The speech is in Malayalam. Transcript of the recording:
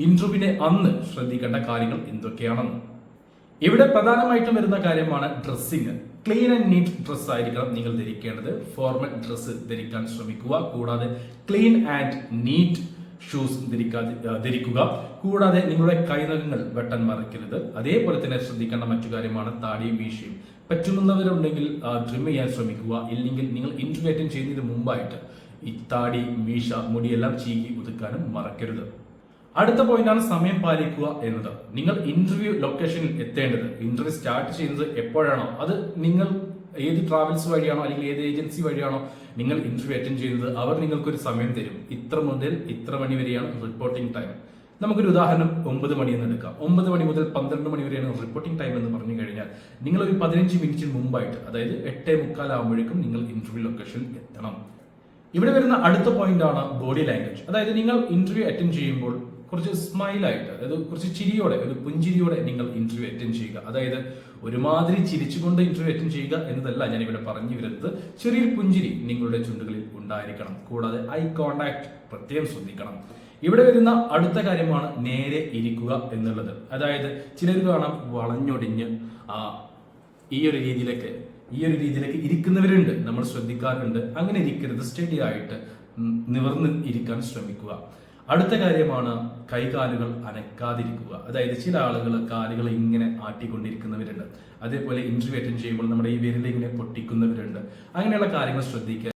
ഇന്റർവ്യൂവിനെ അന്ന് ശ്രദ്ധിക്കേണ്ട കാര്യങ്ങൾ എന്തൊക്കെയാണെന്ന്. ഇവിടെ പ്രധാനമായിട്ടും വരുന്ന കാര്യമാണ് dressing. Clean and NEET dress ആയിരിക്കണം നിങ്ങൾ ധരിക്കേണ്ടത്. ഫോർമൽ ഡ്രസ്സ് ധരിക്കാൻ ശ്രമിക്കുക. കൂടാതെ ക്ലീൻ ആൻഡ് നീറ്റ് ഷൂസ് ധരിക്കുക. കൂടാതെ നിങ്ങളുടെ കൈനഖങ്ങൾ വെട്ടാൻ മറക്കരുത്. അതേപോലെ തന്നെ ശ്രദ്ധിക്കേണ്ട മറ്റു കാര്യമാണ് താടിയും മീശയും. പറ്റുന്നവരുണ്ടെങ്കിൽ ട്രിം ചെയ്യാൻ ശ്രമിക്കുക. ഇല്ലെങ്കിൽ നിങ്ങൾ ഇന്റർവ്യൂ അറ്റൻഡ് ചെയ്യുന്നതിന് മുമ്പായിട്ട് ഈ താടി മീശ മുടിയെല്ലാം ചീകി ഒതുക്കാനും മറക്കരുത്. അടുത്ത പോയിന്റാണ് സമയം പാലിക്കുക എന്നത്. നിങ്ങൾ ഇന്റർവ്യൂ ലൊക്കേഷനിൽ എത്തേണ്ടത്, ഇന്റർവ്യൂ സ്റ്റാർട്ട് ചെയ്യുന്നത് എപ്പോഴാണോ, അത് നിങ്ങൾ ഏത് ട്രാവൽസ് വഴിയാണോ അല്ലെങ്കിൽ ഏത് ഏജൻസി വഴിയാണോ നിങ്ങൾ ഇന്റർവ്യൂ അറ്റൻഡ് ചെയ്യുന്നത്, അവർ നിങ്ങൾക്കൊരു സമയം തരും. ഇത്ര മുതൽ ഇത്ര മണി വരെയാണ് റിപ്പോർട്ടിംഗ് ടൈം. നമുക്കൊരു ഉദാഹരണം 9 മണി എന്ന് എടുക്കാം. 9 മണി മുതൽ 12 മണി വരെയാണ് റിപ്പോർട്ടിംഗ് ടൈം എന്ന് പറഞ്ഞു കഴിഞ്ഞാൽ നിങ്ങൾ ഒരു 15 മിനിറ്റിന് മുമ്പായിട്ട്, അതായത് 8:45 ആകുമ്പോഴേക്കും നിങ്ങൾ ഇന്റർവ്യൂ ലൊക്കേഷനിൽ എത്തണം. ഇവിടെ വരുന്ന അടുത്ത പോയിന്റ് ആണ് ബോഡി ലാംഗ്വേജ്. അതായത് നിങ്ങൾ ഇന്റർവ്യൂ അറ്റൻഡ് ചെയ്യുമ്പോൾ കുറച്ച് സ്മൈലായിട്ട്, അതായത് കുറച്ച് ചിരിയോടെ, ഒരു പുഞ്ചിരിയോടെ നിങ്ങൾ ഇന്റർവ്യൂ അറ്റൻഡ് ചെയ്യുക. അതായത് ഒരുമാതിരി ചിരിച്ചുകൊണ്ട് ഇന്റർവ്യൂ അറ്റൻഡ് ചെയ്യുക എന്നതല്ല ഞാൻ ഇവിടെ പറഞ്ഞു വരുന്നത്. ചെറിയൊരു പുഞ്ചിരി നിങ്ങളുടെ ചുണ്ടുകളിൽ ഉണ്ടായിരിക്കണം. കൂടാതെ ഐ കോണ്ടാക്ട് പ്രത്യേകം ശ്രദ്ധിക്കണം. ഇവിടെ വരുന്ന അടുത്ത കാര്യമാണ് നേരെ ഇരിക്കുക എന്നുള്ളത്. അതായത് ചിലർ കാണാം വളഞ്ഞൊടിഞ്ഞ് ഈ ഒരു രീതിയിലേക്ക് ഇരിക്കുന്നവരുണ്ട്, നമ്മൾ ശ്രദ്ധിക്കാറുണ്ട്. അങ്ങനെ ഇരിക്കരുത്. സ്റ്റഡി ആയിട്ട് നിവർന്ന് ഇരിക്കാൻ ശ്രമിക്കുക. അടുത്ത കാര്യമാണ് കൈകാലുകൾ അനക്കാതിരിക്കുക. അതായത് ചില ആളുകൾ കാലുകൾ ഇങ്ങനെ ആട്ടിക്കൊണ്ടിരിക്കുന്നവരുണ്ട്. അതേപോലെ ഇന്റർവ്യൂ അറ്റൻഡ് ചെയ്യുമ്പോൾ നമ്മുടെ ഈ വിരലിങ്ങനെ പൊട്ടിക്കുന്നവരുണ്ട്. അങ്ങനെയുള്ള കാര്യങ്ങൾ ശ്രദ്ധിക്കുക.